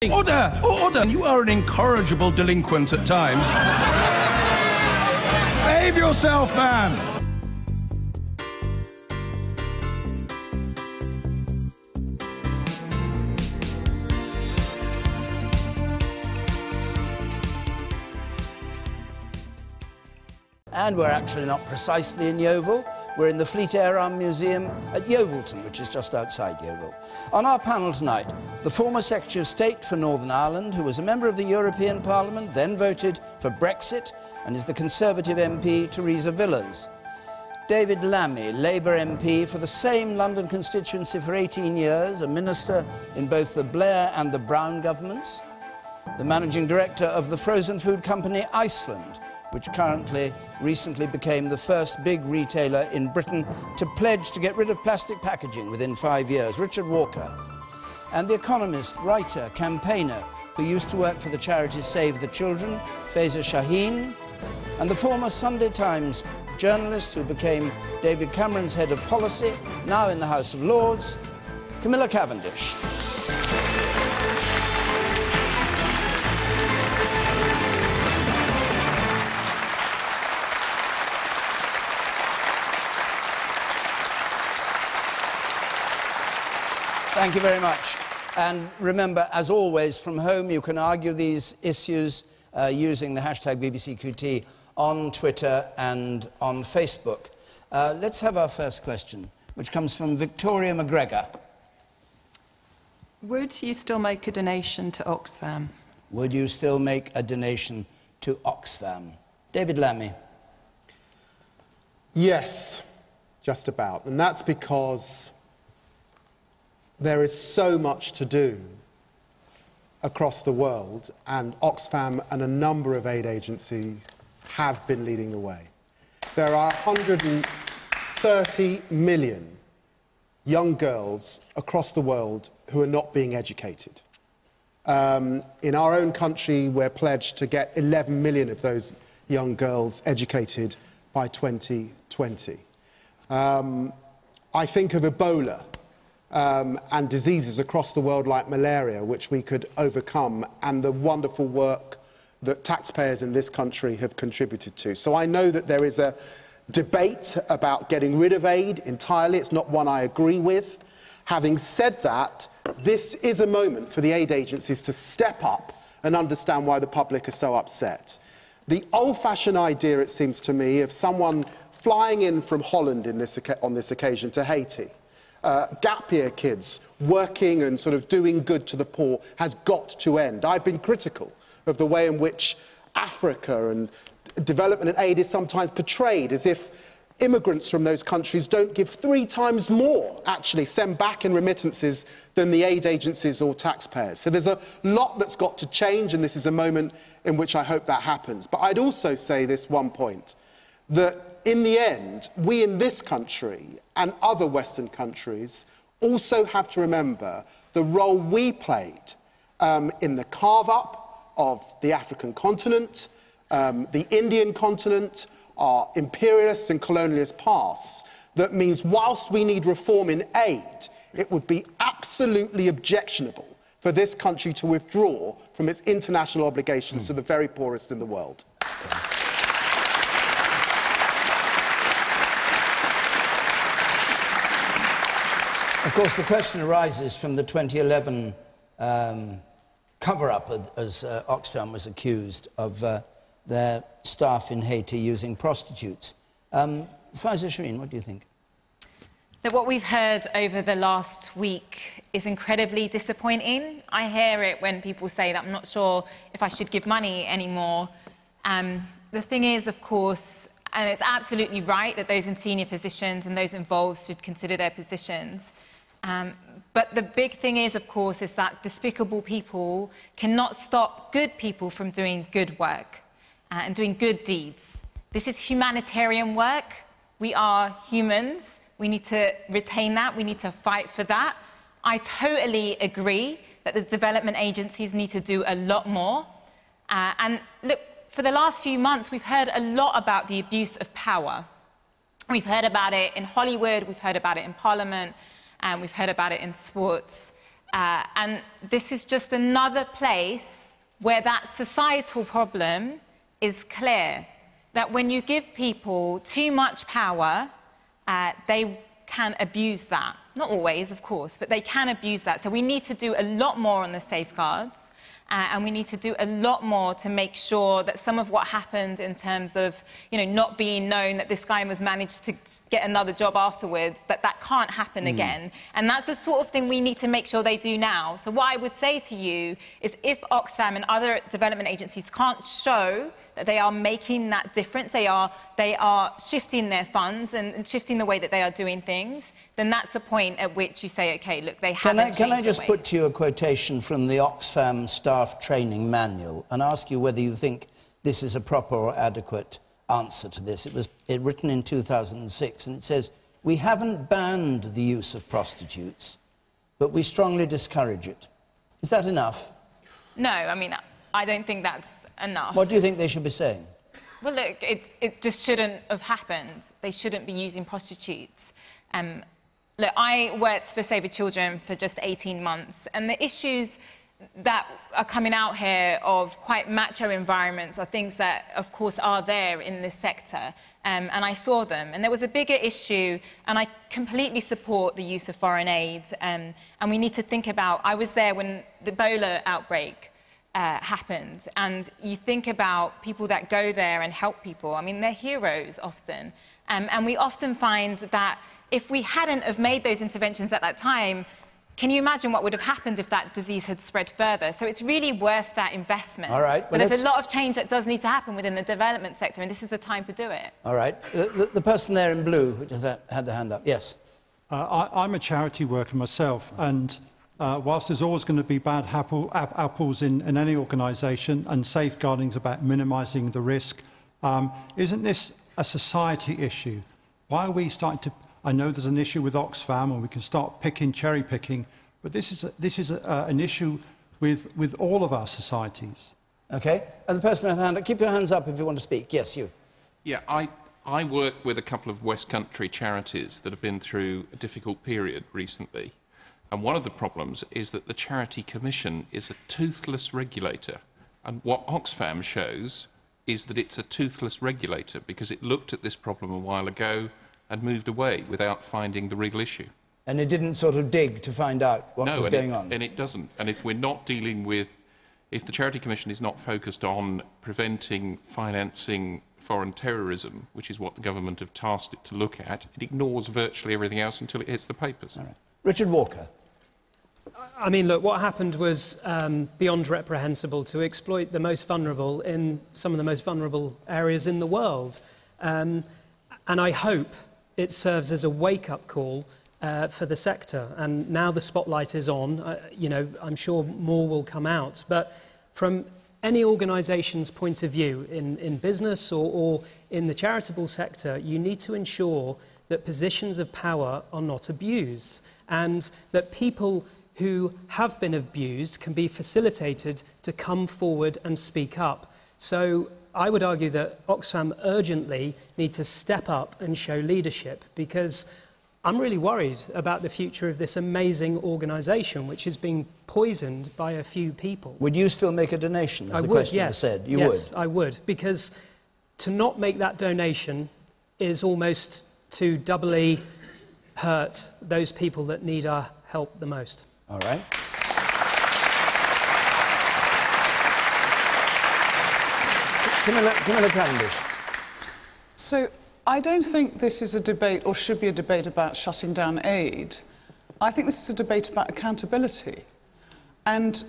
Order! Order! You are an incorrigible delinquent at times. Behave yourself, man! And we're actually not precisely in Yeovil. We're in the Fleet Air Arm Museum at Yeovilton, which is just outside Yeovil. On our panel tonight, the former Secretary of State for Northern Ireland, who was a member of the European Parliament, then voted for Brexit, and is the Conservative MP, Theresa Villiers. David Lammy, Labour MP for the same London constituency for 18 years, a minister in both the Blair and the Brown governments. The Managing Director of the frozen food company Iceland, which recently became the first big retailer in Britain to pledge to get rid of plastic packaging within 5 years, Richard Walker. And the economist, writer, campaigner, who used to work for the charity Save the Children, Faiza Shaheen. And the former Sunday Times journalist who became David Cameron's head of policy, now in the House of Lords, Camilla Cavendish. Thank you very much. And remember, as always, from home, you can argue these issues using the hashtag BBCQT on Twitter and on Facebook. Let's have our first question, which comes from Victoria McGregor. Would you still make a donation to Oxfam? Would you still make a donation to Oxfam? David Lammy. Yes, just about. And that's because there is so much to do across the world, and Oxfam and a number of aid agencies have been leading the way. There are 130 million young girls across the world who are not being educated. In our own country, we're pledged to get 11 million of those young girls educated by 2020. I think of Ebola, and diseases across the world like malaria, which we could overcome, and the wonderful work that taxpayers in this country have contributed to. So I know that there is a debate about getting rid of aid entirely. It's not one I agree with. Having said that, this is a moment for the aid agencies to step up and understand why the public are so upset. The old-fashioned idea, it seems to me, of someone flying in from Holland on this occasion to Haiti, gap year kids working and sort of doing good to the poor, has got to end. I've been critical of the way in which Africa and development and aid is sometimes portrayed as if immigrants from those countries don't give 3 times more, actually, send back in remittances than the aid agencies or taxpayers. So there's a lot that's got to change, and this is a moment in which I hope that happens. But I'd also say this one point, that in the end, we in this country and other Western countries also have to remember the role we played in the carve-up of the African continent, the Indian continent, our imperialist and colonialist past. That means whilst we need reform in aid, it would be absolutely objectionable for this country to withdraw from its international obligations to the very poorest in the world. Of course, the question arises from the 2011 cover-up, as Oxfam was accused of their staff in Haiti using prostitutes. Faiza Shaheen, what do you think? That what we've heard over the last week is incredibly disappointing. I hear it when people say that I'm not sure if I should give money anymore. The thing is, of course, and it's absolutely right that those in senior positions and those involved should consider their positions. But the big thing is, of course, is that despicable people cannot stop good people from doing good work and doing good deeds. This is humanitarian work. We are humans. We need to retain that. We need to fight for that. I totally agree that the development agencies need to do a lot more. And look, for the last few months, we've heard a lot about the abuse of power. We've heard about it in Hollywood. We've heard about it in Parliament. And we've heard about it in sports. And this is just another place where that societal problem is clear. That when you give people too much power, they can abuse that. Not always, of course, but they can abuse that. So we need to do a lot more on the safeguards. And we need to do a lot more to make sure that some of what happened in terms of, not being known that this guy was managed to get another job afterwards, that can't happen again. And that's the sort of thing we need to make sure they do now. So what I would say to you is if Oxfam and other development agencies can't show that they are making that difference, they are shifting their funds and shifting the way that they are doing things, then that's the point at which you say, OK, look, they haven't changed Can I just the way. put to you a quotation from the Oxfam Staff Training Manual and ask you whether you think this is a proper or adequate answer to this? It was written in 2006, and it says, "We haven't banned the use of prostitutes, but we strongly discourage it." Is that enough? No, I mean, I don't think that's enough. What do you think they should be saying? Well, look, it just shouldn't have happened. They shouldn't be using prostitutes. Look, I worked for Save the Children for just 18 months, and the issues that are coming out here of quite macho environments are things that, of course, are there in this sector, and I saw them. And there was a bigger issue, and I completely support the use of foreign aid, and we need to think about... I was there when the Ebola outbreak happened, and you think about people that go there and help people. I mean, they're heroes often, and we often find that if we hadn't have made those interventions at that time, can you imagine what would have happened if that disease had spread further? So it's really worth that investment. All right. But there's a lot of change that does need to happen within the development sector, and this is the time to do it. All right. The person there in blue who just had their hand up. Yes. I'm a charity worker myself, and whilst there's always going to be bad apples in any organisation, and safeguarding is about minimising the risk, isn't this a society issue? Why are we starting to... I know there's an issue with Oxfam, and we can start cherry picking, but this is an issue with all of our societies. OK. And the person with the hand up, keep your hands up if you want to speak. Yes, you. Yeah, I work with a couple of West Country charities that have been through a difficult period recently. And one of the problems is that the Charity Commission is a toothless regulator. And what Oxfam shows is that it's a toothless regulator because it looked at this problem a while ago and moved away without finding the real issue. And it didn't sort of dig to find out what was going on? And it doesn't. And if we're not dealing with... If the Charity Commission is not focused on preventing financing foreign terrorism, which is what the government have tasked it to look at, it ignores virtually everything else until it hits the papers. All right. Richard Walker. I mean, look, what happened was beyond reprehensible to exploit the most vulnerable in some of the most vulnerable areas in the world. And I hope it serves as a wake-up call for the sector. And now the spotlight is on, I'm sure more will come out. But from any organisation's point of view, in business or in the charitable sector, you need to ensure that positions of power are not abused, and that people who have been abused can be facilitated to come forward and speak up. So I would argue that Oxfam urgently need to step up and show leadership, because I'm really worried about the future of this amazing organisation, which is being poisoned by a few people. Would you still make a donation, as the questioner said? You would? Yes, I would, because to not make that donation is almost to doubly hurt those people that need our help the most. All right. Camilla Cavendish. So I don't think this is a debate or should be a debate about shutting down aid. I think this is a debate about accountability. And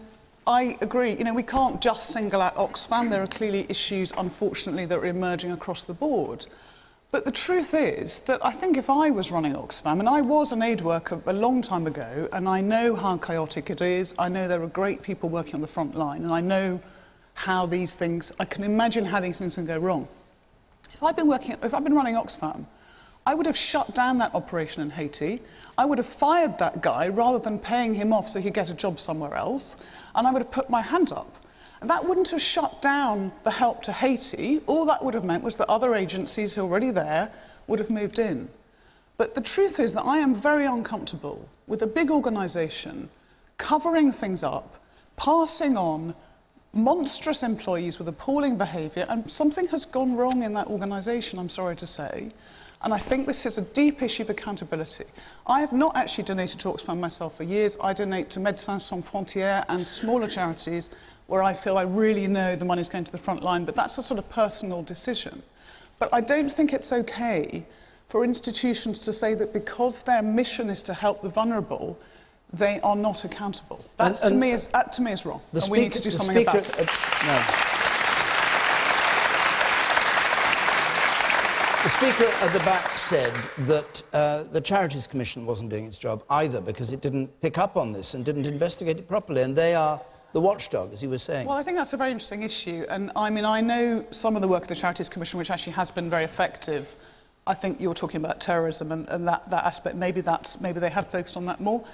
I agree, we can't just single out Oxfam. There are clearly issues, unfortunately, that are emerging across the board. But the truth is that I think if I was running Oxfam, and I was an aid worker a long time ago, and I know how chaotic it is, I know there are great people working on the front line, and I know how these things, I can imagine how these things can go wrong. If I'd been running Oxfam, I would have shut down that operation in Haiti. I would have fired that guy rather than paying him off so he'd get a job somewhere else, and I would have put my hand up. That wouldn't have shut down the help to Haiti. All that would have meant was that other agencies who are already there would have moved in. But the truth is that I am very uncomfortable with a big organisation covering things up, passing on monstrous employees with appalling behaviour, and something has gone wrong in that organisation, I'm sorry to say. And I think this is a deep issue of accountability. I have not actually donated to Oxfam myself for years. I donate to Médecins Sans Frontières and smaller charities where I feel I really know the money's going to the front line, but that's a sort of personal decision. But I don't think it's okay for institutions to say that because their mission is to help the vulnerable, they are not accountable. That to me is wrong, and we need to do something about it. The Speaker at the back said that the Charities Commission wasn't doing its job either because it didn't pick up on this and didn't investigate it properly, and they are the watchdog, as he was saying. Well, I think that's a very interesting issue, and I mean, I know some of the work of the Charities Commission, which actually has been very effective. I think you're talking about terrorism and that aspect. Maybe they have focused on that more.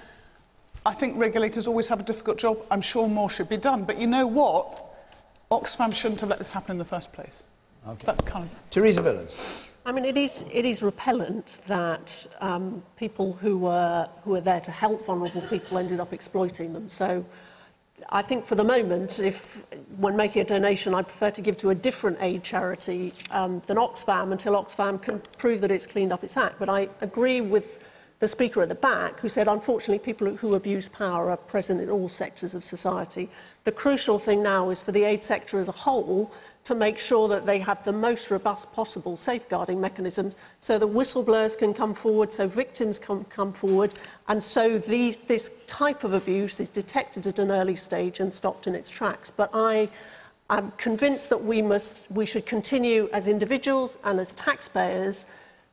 I think regulators always have a difficult job. I'm sure more should be done. But you know what? Oxfam shouldn't have let this happen in the first place. Okay. That's kind of... Theresa Villiers. I mean, it is repellent that people who were there to help vulnerable people ended up exploiting them. So I think for the moment, when making a donation, I prefer to give to a different aid charity than Oxfam until Oxfam can prove that it's cleaned up its act. But I agree with the speaker at the back, who said, unfortunately, people who abuse power are present in all sectors of society. The crucial thing now is for the aid sector as a whole to make sure that they have the most robust possible safeguarding mechanisms so that whistleblowers can come forward, so victims can come forward, and so this type of abuse is detected at an early stage and stopped in its tracks. But I'm convinced that we should continue as individuals and as taxpayers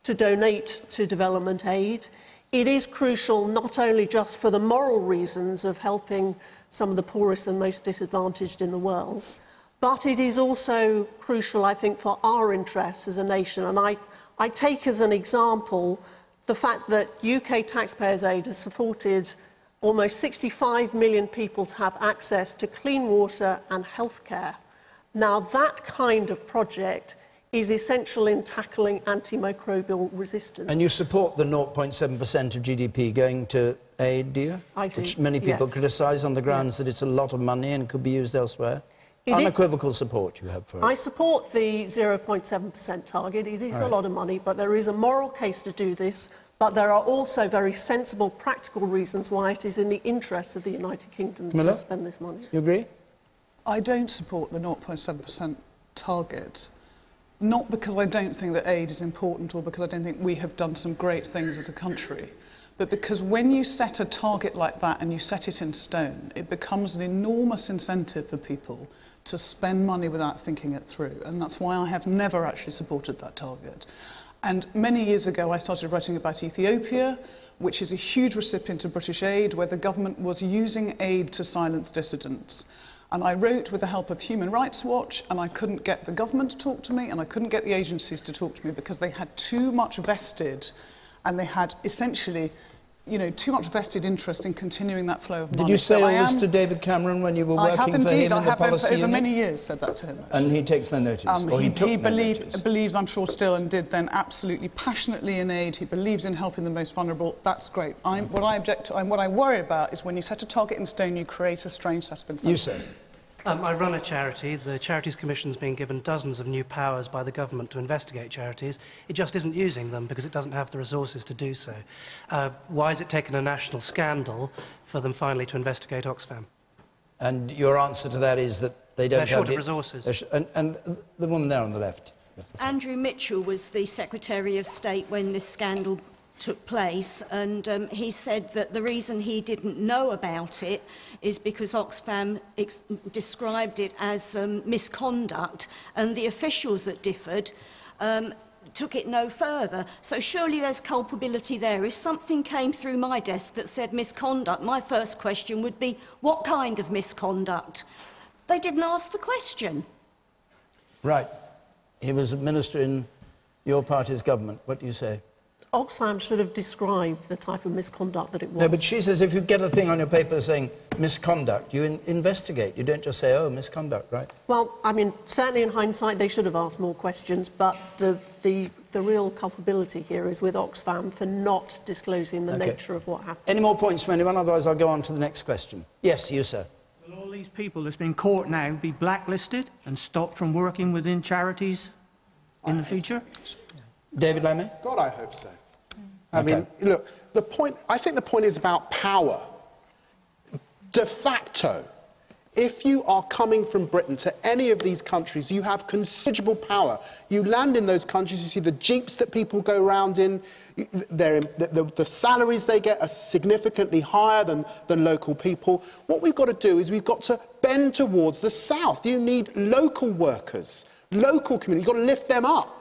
to donate to development aid. It is crucial not only just for the moral reasons of helping some of the poorest and most disadvantaged in the world, but it is also crucial, I think, for our interests as a nation. And I take as an example the fact that UK taxpayers' aid has supported almost 65 million people to have access to clean water and healthcare. Now, that kind of project is essential in tackling antimicrobial resistance. And you support the 0.7% of GDP going to aid, do you? I do, which many people criticise on the grounds that it's a lot of money and could be used elsewhere. Unequivocal support you have for it. I support the 0.7% target. It is a lot of money, but there is a moral case to do this. But there are also very sensible, practical reasons why it is in the interest of the United Kingdom to spend this money. You agree? I don't support the 0.7% target. Not because I don't think that aid is important or because I don't think we have done some great things as a country, but because when you set a target like that and you set it in stone, it becomes an enormous incentive for people to spend money without thinking it through. And that's why I have never actually supported that target. And many years ago, I started writing about Ethiopia, which is a huge recipient of British aid, where the government was using aid to silence dissidents. And I wrote with the help of Human Rights Watch, and I couldn't get the government to talk to me, and I couldn't get the agencies to talk to me because they had too much vested, and they had essentially, you know, too much vested interest in continuing that flow of money. Did you say all this to David Cameron when you were working for him in the policy unit? I have indeed. I have over many years said that to him. Actually. And he takes no notice, or he took no notice? Believes, I'm sure still, and did then absolutely passionately in aid. He believes in helping the most vulnerable. That's great. What I object to and what I worry about is when you set a target in stone, you create a strange set of incentives. You say. I run a charity. The Charities Commission's been given dozens of new powers by the government to investigate charities. It just isn't using them because it doesn't have the resources to do so. Why has it taken a national scandal for them finally to investigate Oxfam? And your answer to that is that they don't have... They're short of resources. And the woman there on the left. Andrew Mitchell was the Secretary of State when this scandal took place, and he said that the reason he didn't know about it is because Oxfam described it as misconduct, and the officials that differed took it no further. So surely there's culpability there. If something came through my desk that said misconduct, my first question would be, what kind of misconduct? They didn't ask the question. Right. He was a minister in your party's government. What do you say? Oxfam should have described the type of misconduct that it was. No, but she says if you get a thing on your paper saying misconduct, you investigate. You don't just say, oh, misconduct, right? Well, I mean, certainly in hindsight, they should have asked more questions, but the real culpability here is with Oxfam for not disclosing the nature of what happened. Any more points from anyone? Otherwise, I'll go on to the next question. Yes, you, sir. Will all these people that's been caught now be blacklisted and stopped from working within charities in the future? David Lemmy? God, I hope so. I mean, look, I think the point is about power. De facto, if you are coming from Britain to any of these countries, you have considerable power. You land in those countries, you see the jeeps that people go around in, the salaries they get are significantly higher than local people. What we've got to do is we've got to bend towards the south. You need local workers, local community. You've got to lift them up.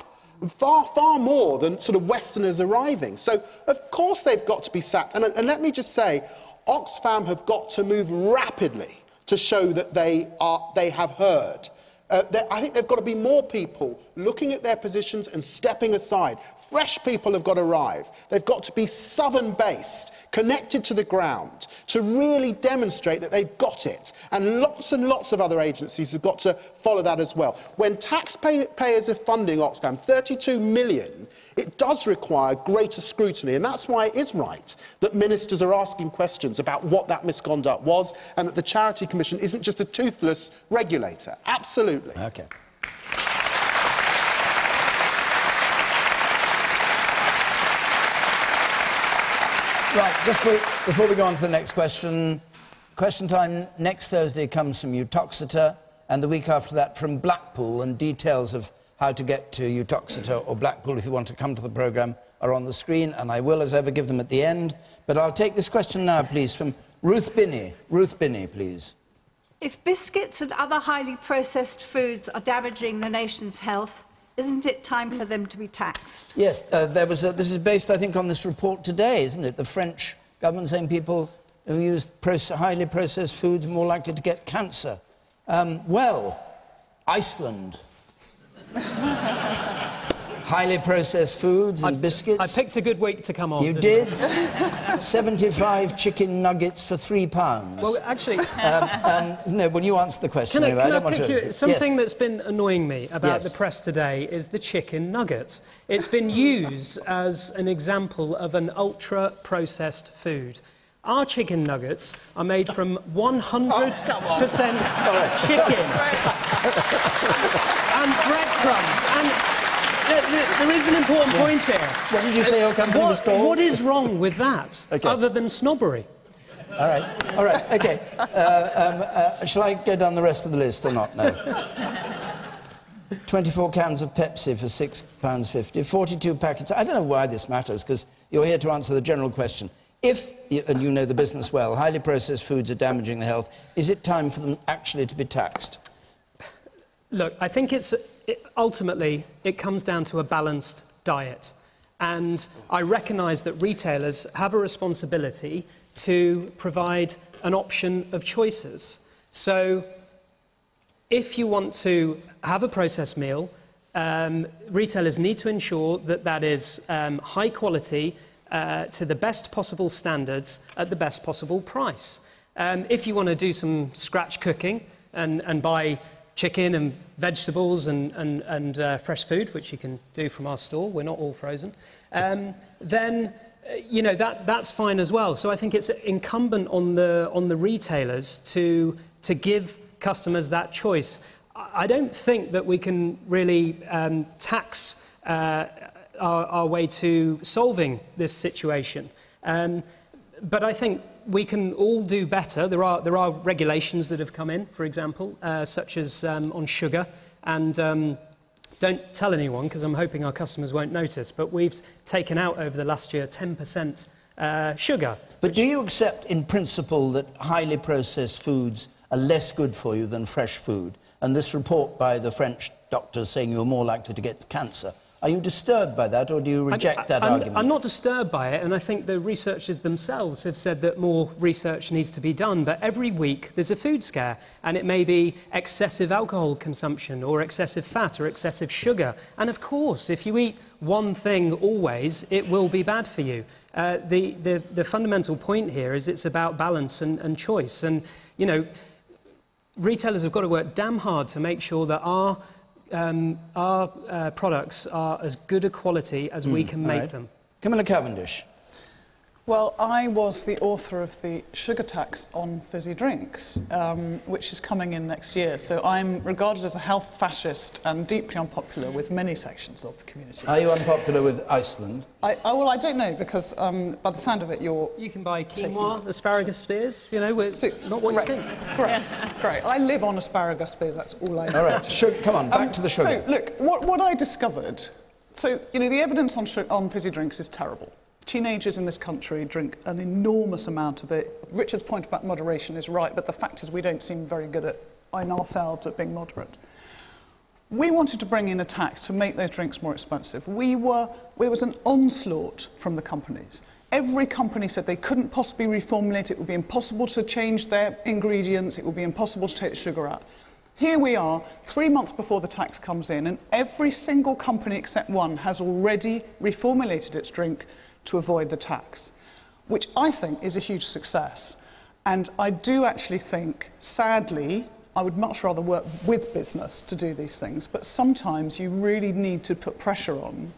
Far, far more than sort of Westerners arriving. So, of course, they've got to be sacked. And let me just say, Oxfam have got to move rapidly to show that they have heard. I think there have got to be more people looking at their positions and stepping aside. Fresh people have got to arrive. They've got to be southern-based, connected to the ground, to really demonstrate that they've got it. And lots of other agencies have got to follow that as well. When taxpayers are funding Oxfam, 32 million, it does require greater scrutiny. And that's why it is right that ministers are asking questions about what that misconduct was and that the Charity Commission isn't just a toothless regulator. Absolutely. OK. Right, just before we go on to the next question, question time next Thursday comes from Uttoxeter, and the week after that from Blackpool, and details of how to get to Uttoxeter or Blackpool if you want to come to the programme are on the screen, and I will, as ever, give them at the end. But I'll take this question now, please, from Ruth Binney. Ruth Binney, please. If biscuits and other highly processed foods are damaging the nation's health, isn't it time for them to be taxed? Yes, this is based, I think, on this report today, isn't it? The French government saying people who use highly processed foods are more likely to get cancer. Well, Iceland. Highly processed foods and biscuits. I picked a good week to come on. You did? 75 chicken nuggets for £3. Well, actually... no, well, you answer the question. Can I don't I want pick to... you? Something that's been annoying me about the press today is the chicken nuggets. It's been used as an example of an ultra-processed food. Our chicken nuggets are made from 100% chicken and breadcrumbs. And there is an important point here. What did you say your company was called? What is wrong with that, other than snobbery? All right, OK. Shall I go down the rest of the list or not? No. 24 cans of Pepsi for £6.50, 42 packets. I don't know why this matters, because you're here to answer the general question. If, and you know the business well, highly processed foods are damaging the health, is it time for them actually to be taxed? Look, I think ultimately it comes down to a balanced diet. And I recognise that retailers have a responsibility to provide an option of choices. So if you want to have a processed meal, retailers need to ensure that that is high quality, to the best possible standards at the best possible price. If you want to do some scratch cooking and buy chicken and vegetables and fresh food, which you can do from our store, we're not all frozen, then you know that's fine as well. So I think it's incumbent on the retailers to give customers that choice. I don't think that we can really tax our way to solving this situation. But I think we can all do better. There are regulations that have come in, for example, such as on sugar. And don't tell anyone, because I'm hoping our customers won't notice, but we've taken out over the last year 10% sugar. But do you accept in principle that highly processed foods are less good for you than fresh food? And this report by the French doctors saying you're more likely to get cancer, Are you disturbed by that, or do you reject that argument? I'm not disturbed by it, and I think the researchers themselves have said that more research needs to be done. But every week there's a food scare, and it may be excessive alcohol consumption, or excessive fat, or excessive sugar. And of course, if you eat one thing always, it will be bad for you. The fundamental point here is it's about balance and choice. And, you know, retailers have got to work damn hard to make sure that our products are as good a quality as we can make them. Camilla Cavendish. Well, I was the author of the sugar tax on fizzy drinks, which is coming in next year. So I'm regarded as a health fascist and deeply unpopular with many sections of the community. Are you unpopular with Iceland? Well, I don't know, because by the sound of it, you can buy quinoa, asparagus spears, you know, not what you think. Correct. Correct. I live on asparagus spears, that's all I know. All right, come on, back to the sugar. So, look, what I discovered... So, you know, the evidence on fizzy drinks is terrible. Teenagers in this country drink an enormous amount of it. Richard's point about moderation is right, but the fact is we don't seem very good in ourselves at being moderate. We wanted to bring in a tax to make those drinks more expensive. There was an onslaught from the companies. Every company said they couldn't possibly reformulate it. It would be impossible to change their ingredients. It would be impossible to take the sugar out. Here we are, 3 months before the tax comes in, and every single company except one has already reformulated its drink to avoid the tax, which I think is a huge success. And I do actually think, sadly, I would much rather work with business to do these things, but sometimes you really need to put pressure on,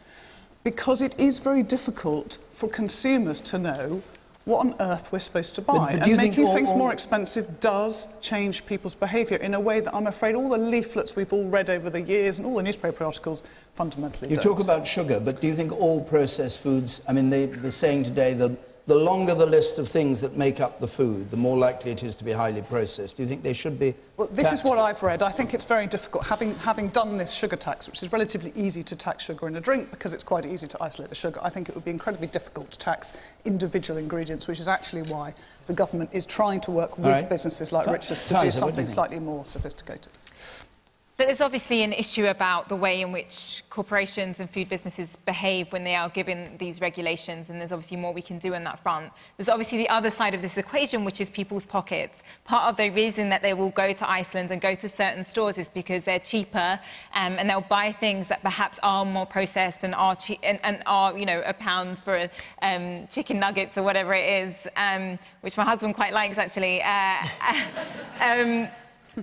because it is very difficult for consumers to know what on earth we're supposed to buy. And making things more expensive does change people's behaviour in a way that I'm afraid all the leaflets we've all read over the years and all the newspaper articles fundamentally don't. You talk about sugar, but do you think all processed foods... I mean, they were saying today that the longer the list of things that make up the food, the more likely it is to be highly processed. Do you think they should be Well, this is what I've read. I think it's very difficult, having done this sugar tax, which is relatively easy to tax sugar in a drink because it's quite easy to isolate the sugar. I think it would be incredibly difficult to tax individual ingredients, which is actually why the government is trying to work with businesses like Richard's to do something slightly more sophisticated. There's obviously an issue about the way in which corporations and food businesses behave when they are given these regulations, and there's obviously more we can do on that front. There's obviously the other side of this equation, which is people's pockets. Part of the reason that they will go to Iceland and go to certain stores is because they're cheaper, and they'll buy things that perhaps are more processed and are you know, a pound for chicken nuggets or whatever it is, which my husband quite likes actually.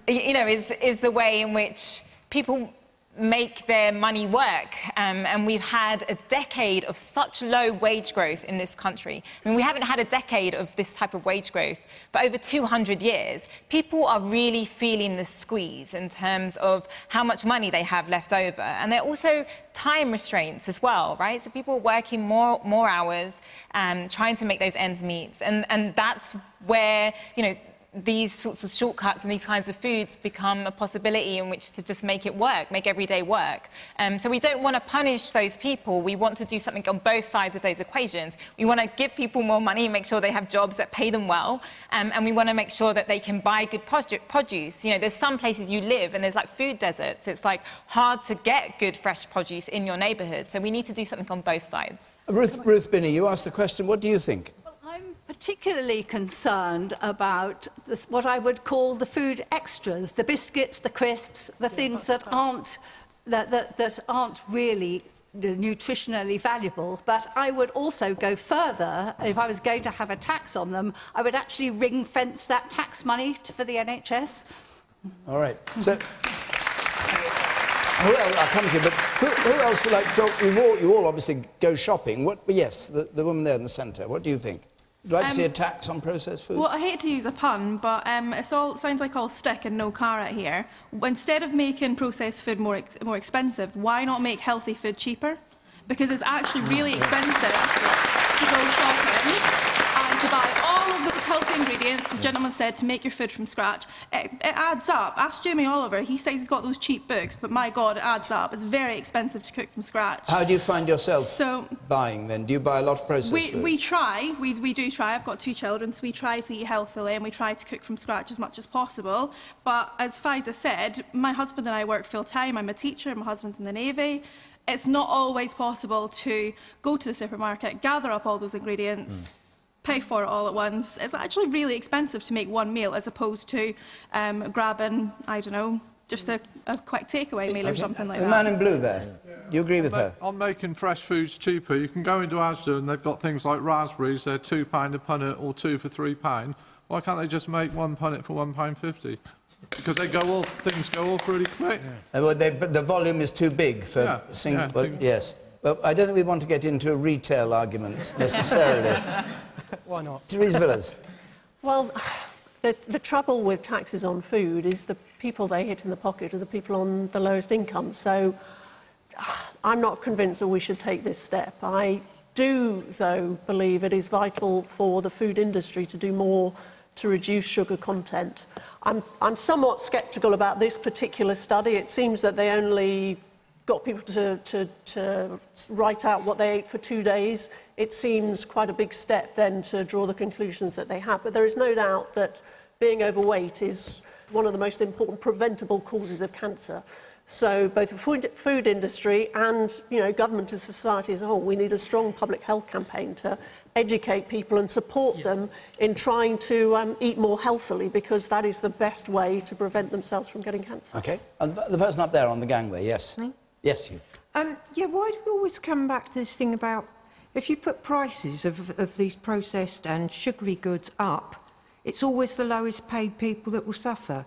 You know, is the way in which people make their money work. And we've had a decade of such low wage growth in this country. I mean, we haven't had a decade of this type of wage growth for over 200 years. People are really feeling the squeeze in terms of how much money they have left over. And there are also time restraints as well, right? So people are working more hours, trying to make those ends meet. And that's where, you know, these sorts of shortcuts and these kinds of foods become a possibility in which to just make it work, make everyday work. So we don't want to punish those people. We want to do something on both sides of those equations. We want to give people more money, make sure they have jobs that pay them well, and we want to make sure that they can buy good produce. You know, there's some places you live and there's like food deserts. It's like hard to get good fresh produce in your neighbourhood. So we need to do something on both sides. Ruth Binney, you asked the question. What do you think? I'm particularly concerned about what I would call the food extras, the biscuits, the crisps, the things that aren't really nutritionally valuable. But I would also go further. If I was going to have a tax on them, I would actually ring-fence that tax money for the NHS. All right. So, I'll come to you, but who else would like to talk? You all obviously go shopping. Yes, the woman there in the centre. What do you think? Would you like to see a tax on processed foods? Well, I hate to use a pun, but it sounds like all stick and no carrot here. Instead of making processed food more expensive, why not make healthy food cheaper? Because it's actually really expensive to go shopping and to buy all of those healthy ingredients. The gentleman said to make your food from scratch. It adds up. Ask Jamie Oliver. He says he's got those cheap books, but my God, it adds up. It's very expensive to cook from scratch. How do you find yourself buying then? Do you buy a lot of processed food? We try. We do try. I've got 2 children, so we try to eat healthily and we try to cook from scratch as much as possible. But as Faiza said, my husband and I work full-time. I'm a teacher. My husband's in the Navy. It's not always possible to go to the supermarket, gather up all those ingredients, pay for it all at once. It's actually really expensive to make one meal as opposed to grabbing, I don't know, just a quick takeaway meal or something like that. The man in blue there, do you agree with her? I'm making fresh foods cheaper. You can go into Asda and they've got things like raspberries, they're £2 a punnet or 2 for £3. Why can't they just make 1 punnet for £1.50? Because things go off really quick. Well, the volume is too big for single. Yes. Well, I don't think we want to get into a retail argument necessarily. Why not? Theresa Villiers. Well, the trouble with taxes on food is the people they hit in the pocket are the people on the lowest income. So I'm not convinced that we should take this step. I do, though, believe it is vital for the food industry to do more to reduce sugar content. I'm somewhat sceptical about this particular study. It seems that they only got people to write out what they ate for 2 days. It seems quite a big step then to draw the conclusions that they have. But there is no doubt that being overweight is one of the most important preventable causes of cancer. So both the food industry and, you know, government and society as a whole, we need a strong public health campaign to educate people and support them in trying to eat more healthily, because that is the best way to prevent themselves from getting cancer. OK. And the person up there on the gangway, yes. Me? Yes, you. Yeah, why do we always come back to this thing about if you put prices of these processed and sugary goods up, it's always the lowest paid people that will suffer?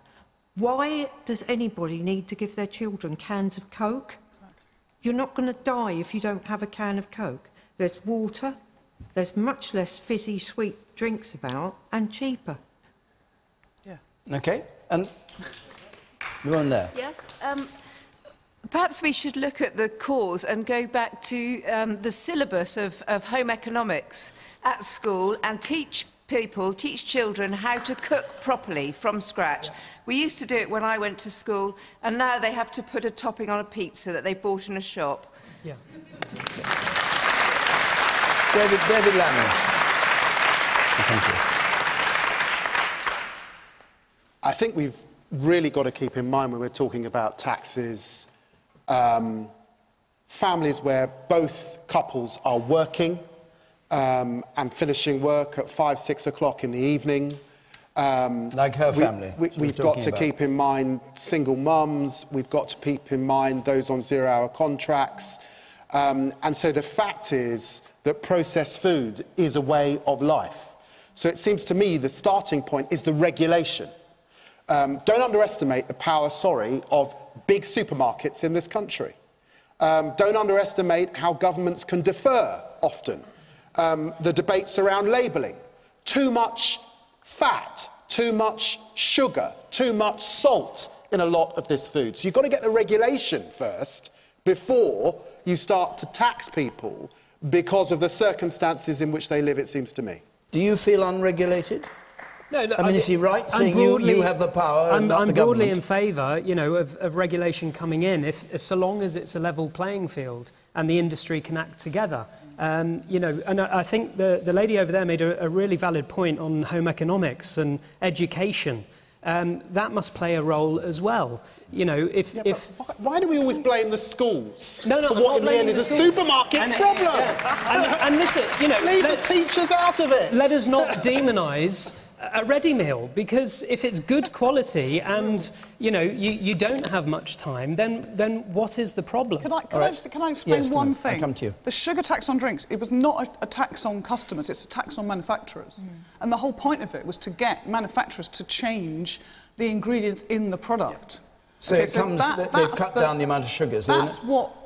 Why does anybody need to give their children cans of Coke? Exactly. You're not going to die if you don't have a can of Coke. There's water, there's much less fizzy, sweet drinks about, and cheaper. Yeah. OK. And the one there. Yes. Perhaps we should look at the cause and go back to the syllabus of home economics at school and teach children how to cook properly from scratch. We used to do it when I went to school, and now they have to put a topping on a pizza that they bought in a shop. Yeah. David Lammy. Thank you. I think we've really got to keep in mind when we're talking about taxes, families where both couples are working and finishing work at 5, 6 o'clock in the evening. Like her family. We've got to keep in mind single mums. We've got to keep in mind those on 0-hour contracts. And so the fact is that processed food is a way of life. So it seems to me the starting point is the regulation. Don't underestimate the power, of big supermarkets in this country. Don't underestimate how governments can defer often. The debates around labelling. Too much fat, too much sugar, too much salt in a lot of this food. So you've got to get the regulation first before you start to tax people because of the circumstances in which they live, it seems to me. Do you feel unregulated? No, look, I mean, is he right saying you have the power and not the government? I'm broadly in favour, you know, of regulation coming in, so long as it's a level playing field and the industry can act together. You know, and I think the lady over there made a really valid point on home economics and education. That must play a role as well. You know, why do we always blame the schools? No, for what in the end is a supermarket's problem? And listen, you know, leave the teachers out of it. Let us not demonise a ready meal, because if it's good quality and you know you don't have much time, then what is the problem? Can I explain one thing? I'll come to you. The sugar tax on drinks, it was not a tax on customers, it's a tax on manufacturers. And the whole point of it was to get manufacturers to change the ingredients in the product. So they've cut down the amount of sugars. That's what.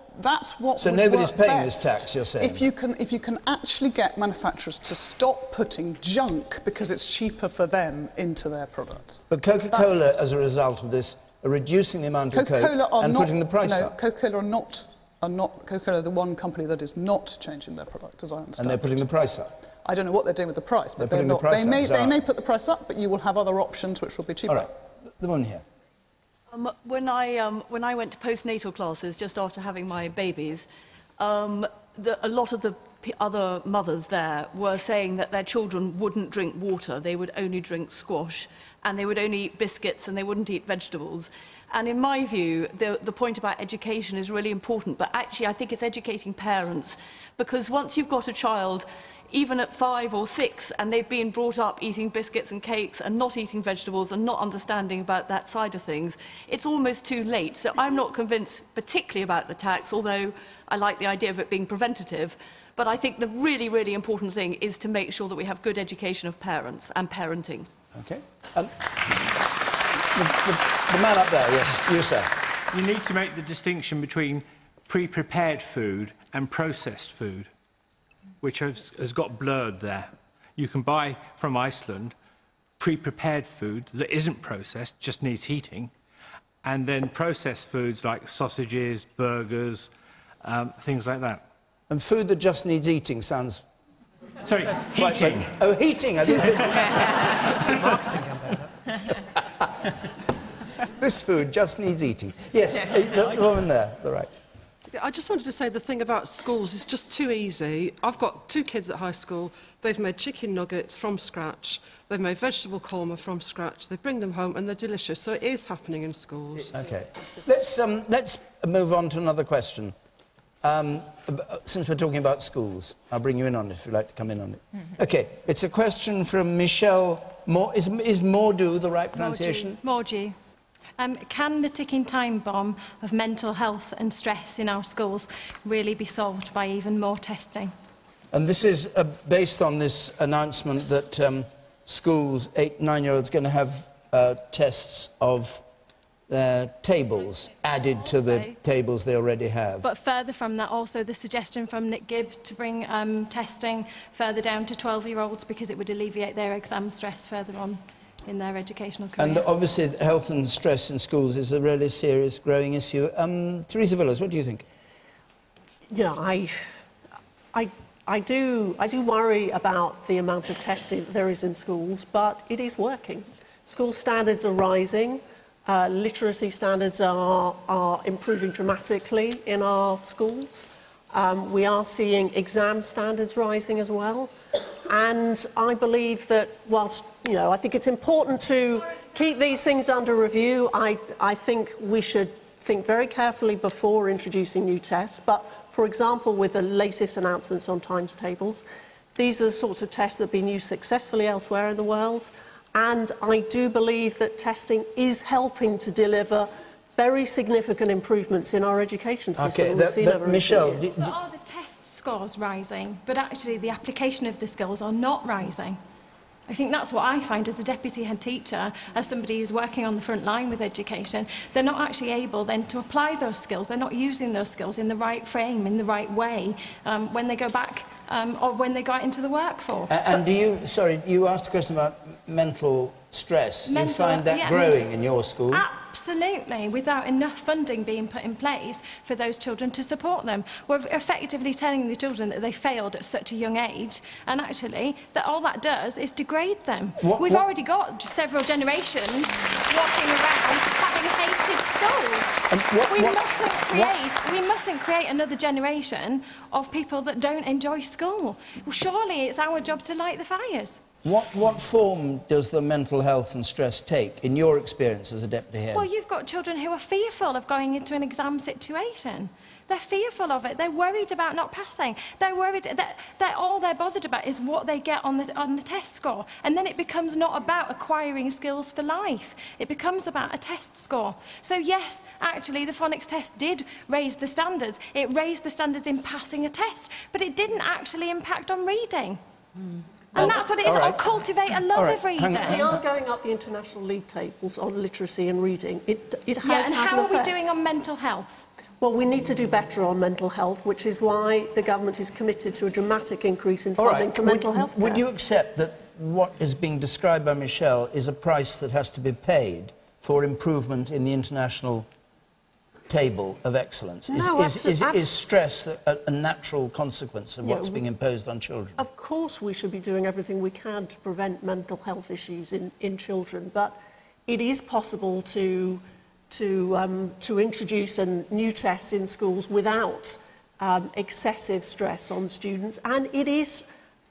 So nobody's paying this tax, you're saying? If you can actually get manufacturers to stop putting junk because it's cheaper for them into their products. But Coca-Cola, as a result of this, are reducing the amount of Coke and putting the price up. Coca-Cola Coca-Cola are the one company that is not changing their product, as I understand. And they're putting the price up. I don't know what they're doing with the price, but They're putting the price up, they may put the price up, but you will have other options which will be cheaper. All right, the one here. When I went to postnatal classes just after having my babies, a lot of the other mothers there were saying that their children wouldn't drink water, they would only drink squash, and they would only eat biscuits and they wouldn't eat vegetables. And in my view, the point about education is really important, but actually I think it's educating parents, because once you've got a child, even at 5 or 6, and they've been brought up eating biscuits and cakes and not eating vegetables and not understanding about that side of things, it's almost too late. So I'm not convinced particularly about the tax, although I like the idea of it being preventative. But I think the really, really important thing is to make sure that we have good education of parents and parenting. Okay. The man up there, yes, you, sir. You need to make the distinction between pre-prepared food and processed food, which has got blurred there. You can buy from Iceland pre-prepared food that isn't processed, just needs heating, and then processed foods like sausages, burgers, things like that. And food that just needs eating sounds... Sorry, heating. Oh, heating, I think it's a marketing campaign. This food just needs eating. Yes, the woman there, the right. I just wanted to say the thing about schools is just too easy. I've got 2 kids at high school. They've made chicken nuggets from scratch. They've made vegetable korma from scratch. They bring them home and they're delicious. So it is happening in schools. Okay. Let's move on to another question. Since we're talking about schools, I'll bring you in on it if you'd like to come in on it. Okay, it's a question from Michelle. Is Mordu the right pronunciation? Mordu. Can the ticking time bomb of mental health and stress in our schools really be solved by even more testing? And this is based on this announcement that schools, 8-, 9-year-olds, are going to have tests of their tables added to the tables they already have. But further from that, also the suggestion from Nick Gibb to bring testing further down to 12-year-olds because it would alleviate their exam stress further on in their educational career. And obviously health and stress in schools is a really serious growing issue. Theresa Villiers, what do you think? Yeah, I do worry about the amount of testing there is in schools, but it is working. School standards are rising. Literacy standards are improving dramatically in our schools. We are seeing exam standards rising as well. And I believe that whilst, I think it's important to keep these things under review, I think we should think very carefully before introducing new tests. But, for example, with the latest announcements on times tables, these are the sorts of tests that have been used successfully elsewhere in the world. And I do believe that testing is helping to deliver very significant improvements in our education system. Okay, Michelle... Are the test scores rising, but actually the application of the skills are not rising? I think that's what I find as a deputy head teacher, as somebody who's working on the front line with education. They're not actually able then to apply those skills. They're not using those skills in the right frame, in the right way, when they go back or when they go out into the workforce. And you asked a question about mental stress. You find that growing in your school? Absolutely, without enough funding being put in place for those children to support them. We're effectively telling the children that they failed at such a young age, and actually that all that does is degrade them. We've already got several generations walking around having hated school. We mustn't create another generation of people that don't enjoy school. Well, surely it's our job to light the fires. What form does the mental health and stress take, in your experience as a deputy head? Well, you've got children who are fearful of going into an exam situation. They're fearful of it. They're worried about not passing. They're worried that all they're bothered about is what they get on the test score. And then it becomes not about acquiring skills for life. It becomes about a test score. So yes, actually, the phonics test did raise the standards. It raised the standards in passing a test, but it didn't actually impact on reading. And that's what it is. I'll cultivate a love of reading. We are going up the international league tables on literacy and reading. It has and had how an are we effect. doing on mental health? Well, we need to do better on mental health, which is why the government is committed to a dramatic increase in funding for mental health care. Would you accept that what is being described by Michelle is a price that has to be paid for improvement in the international table of excellence? No, Is stress a natural consequence of what's being imposed on children? Of course we should be doing everything we can to prevent mental health issues in children, but it is possible to introduce new tests in schools without excessive stress on students, and it is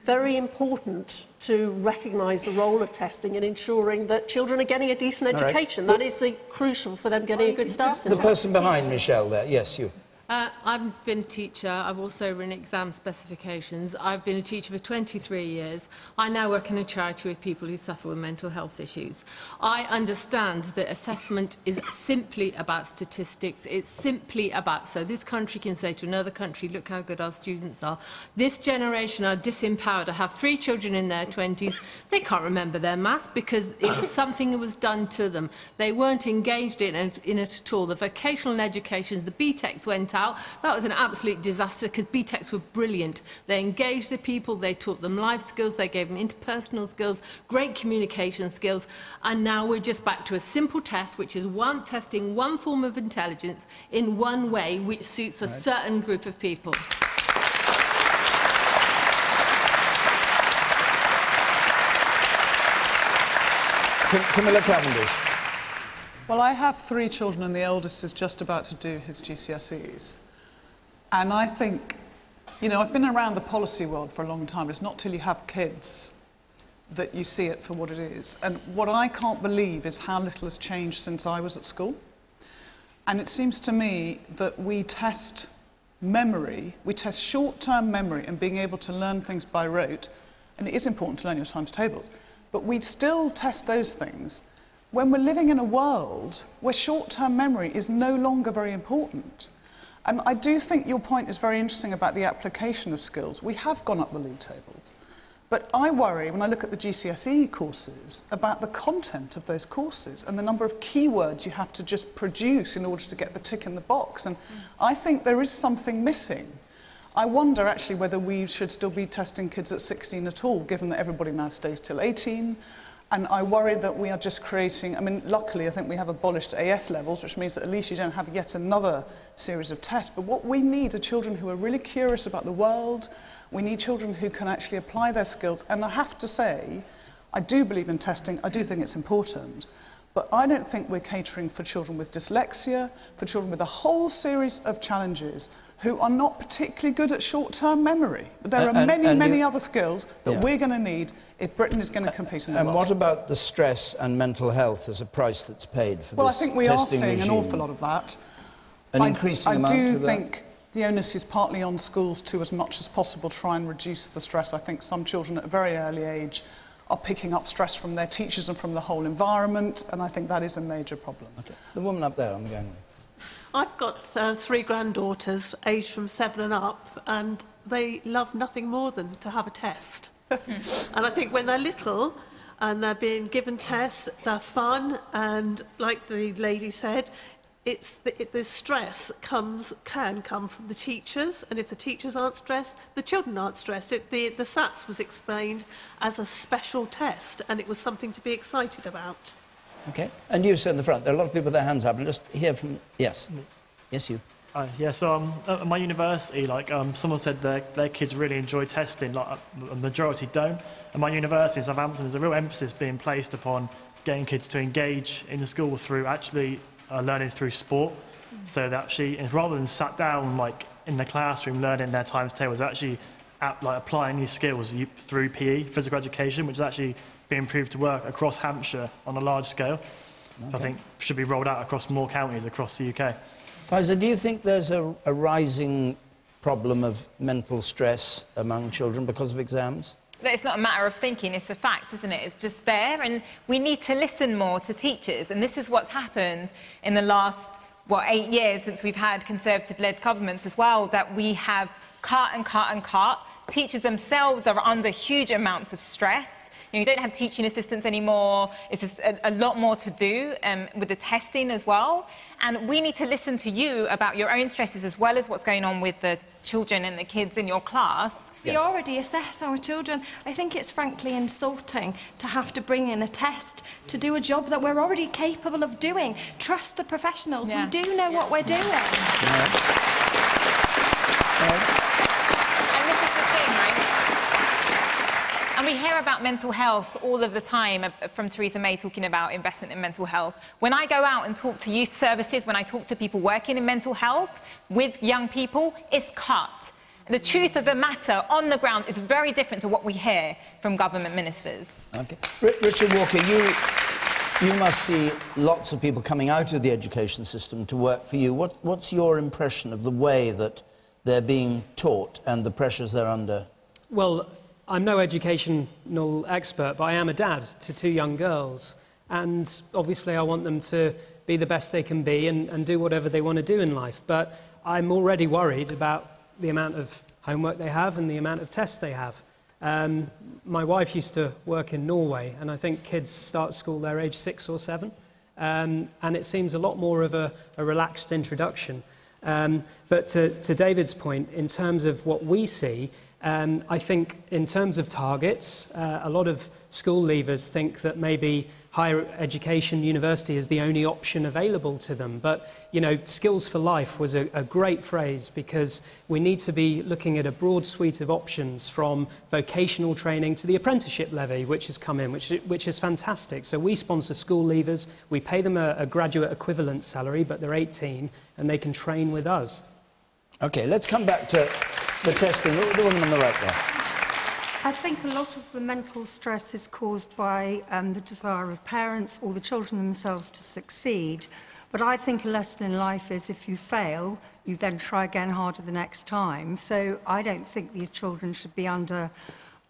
very important to recognise the role of testing in ensuring that children are getting a decent education. That is crucial for them getting a good start in life. The person behind Michelle there, yes, you. I've been a teacher. I've also written exam specifications. I've been a teacher for 23 years. I now work in a charity with people who suffer with mental health issues. I understand that assessment is simply about statistics. It's simply about, so this country can say to another country, look how good our students are. This generation are disempowered. I have 3 children in their 20s. They can't remember their maths because it was something that was done to them. They weren't engaged in it at all. The vocational educations, the BTECs went out. That was an absolute disaster because BTECs were brilliant. They engaged the people, they taught them life skills, they gave them interpersonal skills, great communication skills, and now we're just back to a simple test, which is testing one form of intelligence in one way, which suits a certain group of people. Camilla Cavendish. Well, I have 3 children and the eldest is just about to do his GCSEs. And I think, you know, I've been around the policy world for a long time. It's not till you have kids that you see it for what it is. And what I can't believe is how little has changed since I was at school. And it seems to me that we test memory, we test short-term memory and being able to learn things by rote. And it is important to learn your times tables. But we still test those things when we're living in a world where short-term memory is no longer very important. And I do think your point is very interesting about the application of skills. We have gone up the league tables. But I worry, when I look at the GCSE courses, about the content of those courses and the number of keywords you have to just produce in order to get the tick in the box. And I think there is something missing. I wonder, actually, whether we should still be testing kids at 16 at all, given that everybody now stays till 18. And I worry that we are just creating, I mean, luckily I think we have abolished AS levels, which means that at least you don't have yet another series of tests. But what we need are children who are really curious about the world. We need children who can actually apply their skills. And I have to say, I do believe in testing. I do think it's important. But I don't think we're catering for children with dyslexia, for children with a whole series of challenges who are not particularly good at short-term memory. But there are many other skills that we're going to need if Britain is going to compete in the world. And what about the stress and mental health as a price that's paid for this testing regime? Well, I think we are seeing an awful lot of that. An increasing amount of that? I do think the onus is partly on schools to, as much as possible, try and reduce the stress. I think some children at a very early age are picking up stress from their teachers and from the whole environment, and I think that is a major problem. Okay. The woman up there on the gangway. I've got 3 granddaughters, aged from 7 and up, and they love nothing more than to have a test. And I think when they're little and they're being given tests, they're fun, and like the lady said, it's the stress can come from the teachers, and if the teachers aren't stressed, the children aren't stressed. The SATs was explained as a special test, and it was something to be excited about. Okay, and you, sir, in the front. There are a lot of people with their hands up. I'll just hear from... Yes. Yes, you. Yeah, so at my university, someone said their kids really enjoy testing, a majority don't. At my university in Southampton, there's a real emphasis being placed upon getting kids to engage in the school through actually learning through sport. So that actually, rather than sat down in the classroom learning their times tables, they're actually applying these skills through PE, physical education, which is actually being proved to work across Hampshire on a large scale. Okay. I think should be rolled out across more counties across the UK. Faiza, do you think there's a rising problem of mental stress among children because of exams? It's not a matter of thinking, it's a fact, isn't it? It's just there, and we need to listen more to teachers, and this is what's happened in the last, 8 years since we've had Conservative-led governments as well, that we have cut and cut and cut. Teachers themselves are under huge amounts of stress. You don't have teaching assistants anymore. It's just a lot more to do with the testing as well. And we need to listen to you about your own stresses as well as what's going on with the children and the kids in your class. We already assess our children. I think it's frankly insulting to have to bring in a test to do a job that we're already capable of doing. Trust the professionals. We do know what we're doing. And we hear about mental health all of the time from Theresa May talking about investment in mental health. When I go out and talk to youth services, when I talk to people working in mental health with young people, it's cut. The truth of the matter on the ground is very different to what we hear from government ministers. Okay. Richard Walker, you must see lots of people coming out of the education system to work for you. What's your impression of the way that they're being taught and the pressures they're under? Well, I'm no educational expert, but I am a dad to 2 young girls. And obviously I want them to be the best they can be and do whatever they want to do in life. But I'm already worried about the amount of homework they have and the amount of tests they have. My wife used to work in Norway, and I think kids start school their age 6 or 7. And it seems a lot more of a relaxed introduction. But to David's point, in terms of what we see, I think in terms of targets, a lot of school leavers think that maybe higher education, university is the only option available to them. But, you know, skills for life was a great phrase, because we need to be looking at a broad suite of options, from vocational training to the apprenticeship levy, which has come in, which is fantastic. So we sponsor school leavers, we pay them a graduate equivalent salary, but they're 18 and they can train with us. OK, let's come back to the testing. The woman on the right there. I think a lot of the mental stress is caused by the desire of parents or the children themselves to succeed. But I think a lesson in life is, if you fail, you then try again harder the next time. So I don't think these children should be under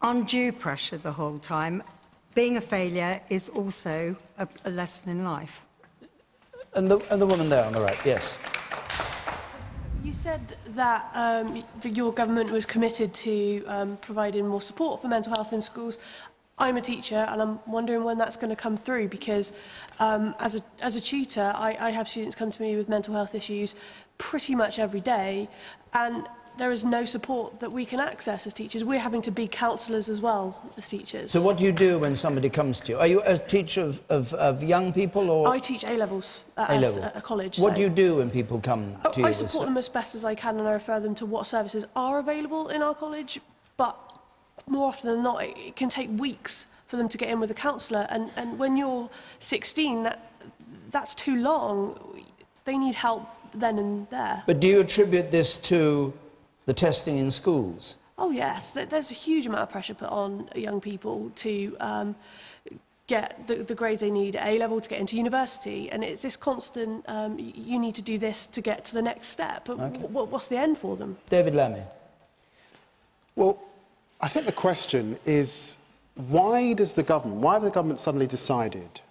undue pressure the whole time. Being a failure is also a lesson in life. And the woman there on the right, yes. You said that your government was committed to providing more support for mental health in schools. I'm a teacher, and I'm wondering when that's going to come through, because as a tutor, I have students come to me with mental health issues pretty much every day, and there is no support that we can access as teachers. We're having to be counsellors as well as teachers. So what do you do when somebody comes to you? Are you a teacher of young people, or...? I teach A-levels at a college. What do you do when people come to you? I support them as best as I can, and I refer them to what services are available in our college, but more often than not, it can take weeks for them to get in with a counsellor, and when you're 16, that's too long. They need help then and there. But do you attribute this to the testing in schools? Oh yes, there's a huge amount of pressure put on young people to get the grades they need at A-level to get into university, and it's this constant, you need to do this to get to the next step, but okay. What's the end for them? David Lammy. Well, I think the question is, why have the government suddenly decided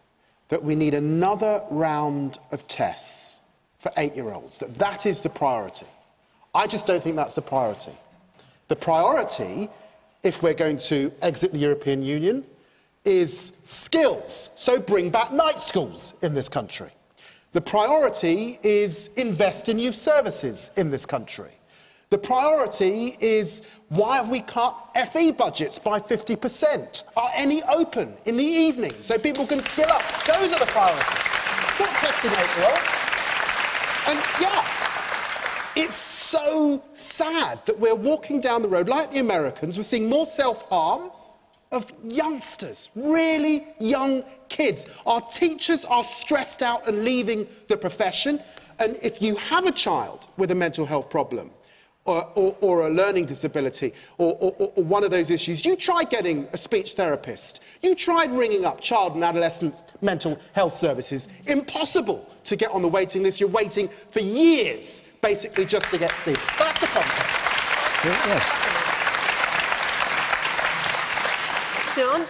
that we need another round of tests for 8-year-olds, that is the priority? I just don't think that's the priority. The priority, if we're going to exit the European Union, is skills. So bring back night schools in this country. The priority is invest in youth services in this country. The priority is, why have we cut FE budgets by 50%? Are any open in the evening so people can skill up? Those are the priorities. Not testing 8-year-olds. And yeah, it's so sad that we're walking down the road like the Americans. We're seeing more self-harm of youngsters, really young kids. Our teachers are stressed out and leaving the profession. And if you have a child with a mental health problem, or a learning disability, or one of those issues, you tried getting a speech therapist. You tried ringing up child and adolescent mental health services. Impossible to get on the waiting list. You're waiting for years, basically, just to get seen. That's the context. Yes.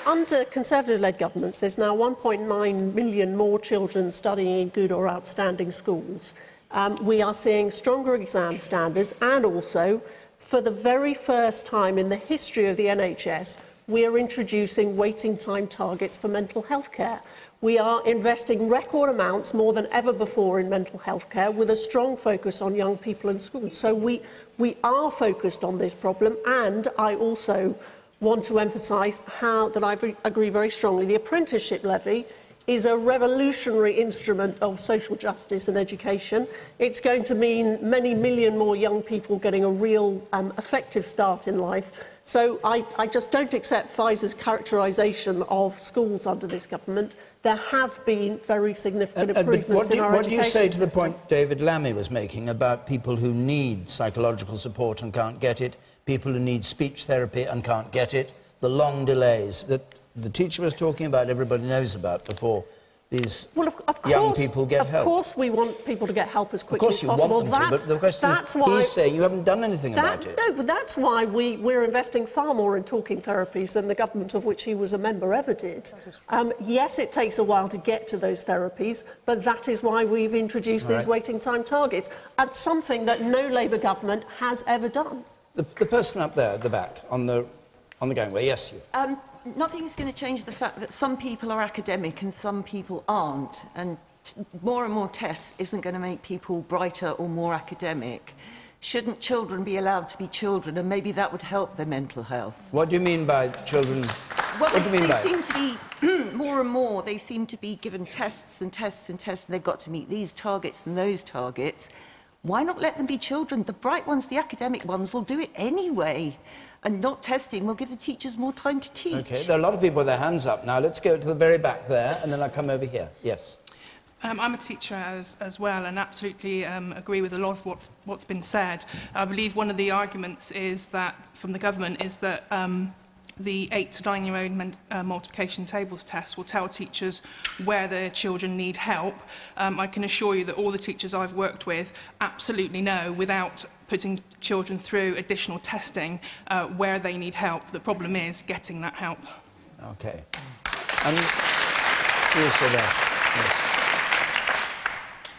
Under Conservative-led governments, there's now 1.9 million more children studying in good or outstanding schools. We are seeing stronger exam standards, and also, for the very first time in the history of the NHS, we are introducing waiting time targets for mental health care. We are investing record amounts, more than ever before, in mental health care, with a strong focus on young people in schools. So we are focused on this problem, and I also want to emphasise that I agree very strongly. The apprenticeship levy is a revolutionary instrument of social justice and education. It's going to mean many million more young people getting a real effective start in life. So I just don't accept Pfizer's characterisation of schools under this government. There have been very significant improvements in our education. What do you say to the point David Lammy was making about people who need psychological support and can't get it, people who need speech therapy and can't get it, the long delays that the teacher was talking about, everybody knows about before these young people get help? Of course we want people to get help as quickly as possible. Of course you want them to, but the question is, he's saying you haven't done anything about it. No, but that's why we're investing far more in talking therapies than the government of which he was a member ever did. Yes, it takes a while to get to those therapies, but that is why we've introduced these waiting time targets, and something that no Labour government has ever done. The person up there at the back, on the gangway, yes, you. Nothing is going to change the fact that some people are academic and some people aren't, and more and more tests isn't going to make people brighter or more academic. Shouldn't children be allowed to be children, and maybe that would help their mental health? What do you mean by children? Well, what do you mean they by seem to be, more and more, they seem to be given tests and tests and tests, and they've got to meet these targets and those targets. Why not let them be children? The bright ones, the academic ones, will do it anyway. And not testing will give the teachers more time to teach. OK, there are a lot of people with their hands up now. Let's go to the very back there, and then I'll come over here. Yes. I'm a teacher as well, and absolutely agree with a lot of what's been said. I believe one of the arguments is that, from the government, is that the 8 to 9-year-old multiplication tables test will tell teachers where their children need help. I can assure you that all the teachers I've worked with absolutely know, without putting children through additional testing, where they need help. The problem is getting that help. OK. You also there. Yes.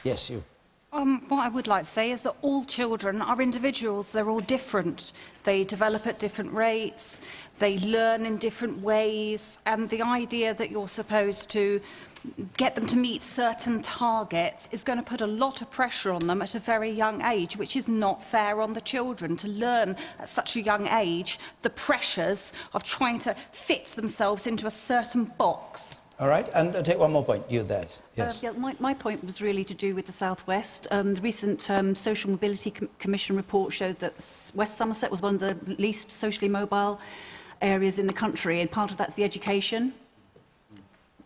Yes, you. What I would like to say is that all children are individuals. They're all different. They develop at different rates. They learn in different ways. And the idea that you're supposed to get them to meet certain targets is going to put a lot of pressure on them at a very young age, which is not fair on the children to learn at such a young age the pressures of trying to fit themselves into a certain box. All right, and I'll take one more point. You there. Yes. Yeah, my point was really to do with the South West. The recent Social Mobility Commission report showed that West Somerset was one of the least socially mobile areas in the country, and part of that's the education.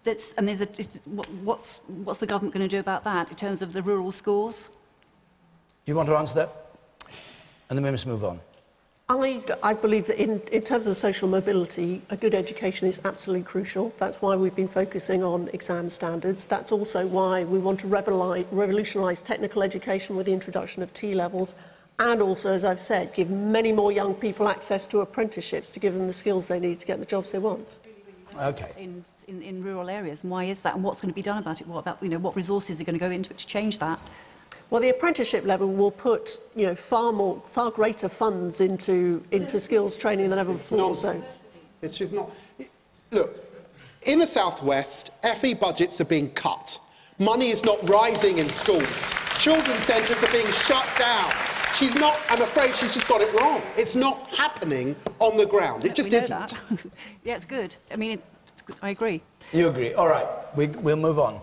What's the government going to do about that in terms of the rural schools? Do you want to answer that? And then we must move on. I believe that in terms of social mobility, a good education is absolutely crucial. That's why we've been focusing on exam standards. That's also why we want to revolutionise technical education with the introduction of T-levels, and also, as I've said, give many more young people access to apprenticeships to give them the skills they need to get the jobs they want. Okay. In rural areas, and why is that, and what's going to be done about it? What about, what resources are going to go into it to change that? Well, the apprenticeship level will put, far greater funds into skills training than ever before. It's just not. Look, in the South West, FE budgets are being cut. Money is not rising in schools. Children's centres are being shut down. She's not. I'm afraid she's just got it wrong. It's not happening on the ground. It just isn't. Yeah, it's good. I mean, I agree. You agree. All right. We'll move on.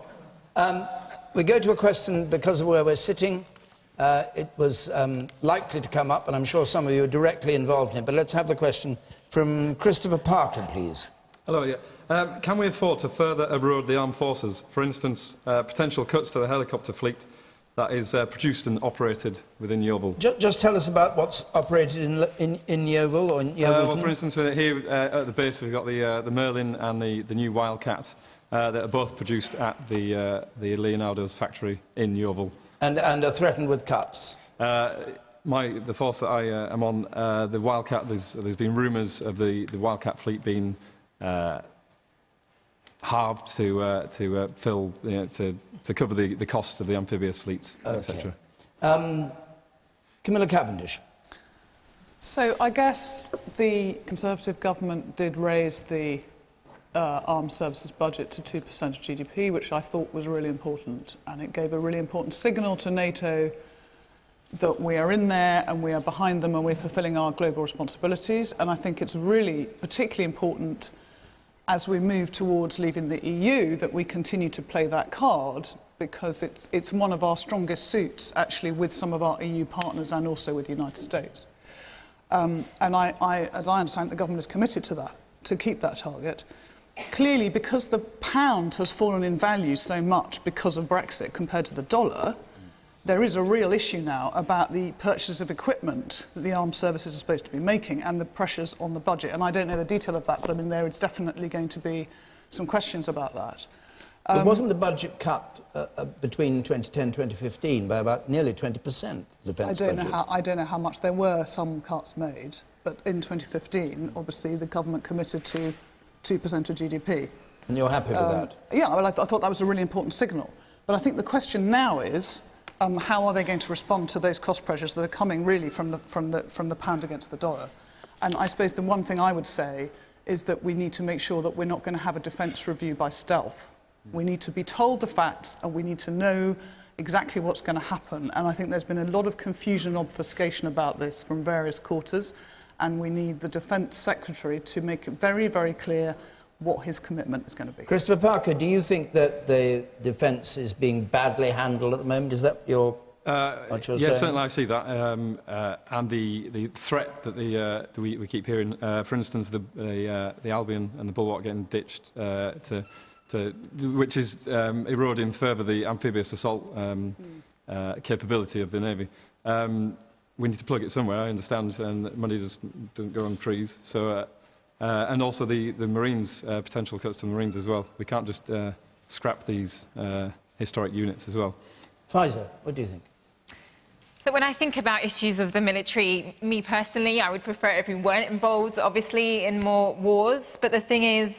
We go to a question because of where we're sitting. It was likely to come up, and I'm sure some of you are directly involved in it. But let's have the question from Christopher Parker, please. Hello, yeah. Can we afford to further erode the armed forces? For instance, potential cuts to the helicopter fleet that is produced and operated within Yeovil. Just tell us about what's operated in Yeovil or in Yeovil. Well, for instance, here at the base we've got the Merlin and the new Wildcat that are both produced at the Leonardo's factory in Yeovil. And are threatened with cuts? The force that I am on, the Wildcat, there's been rumours of the Wildcat fleet being halved to fill, to cover the cost of the amphibious fleets, etc. Camilla Cavendish. So I guess the Conservative government did raise the armed services budget to 2% of GDP, which I thought was really important. And it gave a really important signal to NATO that we are in there and we are behind them and we're fulfilling our global responsibilities. And I think it's really particularly important as we move towards leaving the EU that we continue to play that card, because it's one of our strongest suits, actually, with some of our EU partners and also with the United States. And as I understand, the government is committed to that, to keep that target. Clearly, because the pound has fallen in value so much because of Brexit compared to the dollar, there is a real issue now about the purchase of equipment that the armed services are supposed to be making and the pressures on the budget. And I don't know the detail of that, but I mean, there is definitely going to be some questions about that. But wasn't the budget cut between 2010 and 2015 by about nearly 20%, the defence budget? I don't know how much. There were some cuts made, but in 2015, obviously, the government committed to 2% of GDP. And you're happy with that? Yeah, well, I thought that was a really important signal. But I think the question now is, how are they going to respond to those cost pressures that are coming really from the pound against the dollar? And I suppose the one thing I would say is that we need to make sure that we're not going to have a defence review by stealth. We need to be told the facts and we need to know exactly what's going to happen. And I think there's been a lot of confusion and obfuscation about this from various quarters, and we need the Defence Secretary to make it very, very clear what his commitment is going to be. Christopher Parker, do you think that the defence is being badly handled at the moment? Is that what you're saying? Yeah, certainly I see that. And the threat that we keep hearing, for instance, the Albion and the Bulwark getting ditched, which is eroding further the amphibious assault capability of the Navy. We need to plug it somewhere, I understand, and money just doesn't go on trees. So, and also the Marines, potential cuts to the Marines as well. We can't just scrap these historic units as well. Pfizer, what do you think? So when I think about issues of the military, me personally, I would prefer if we weren't involved, obviously, in more wars. But the thing is,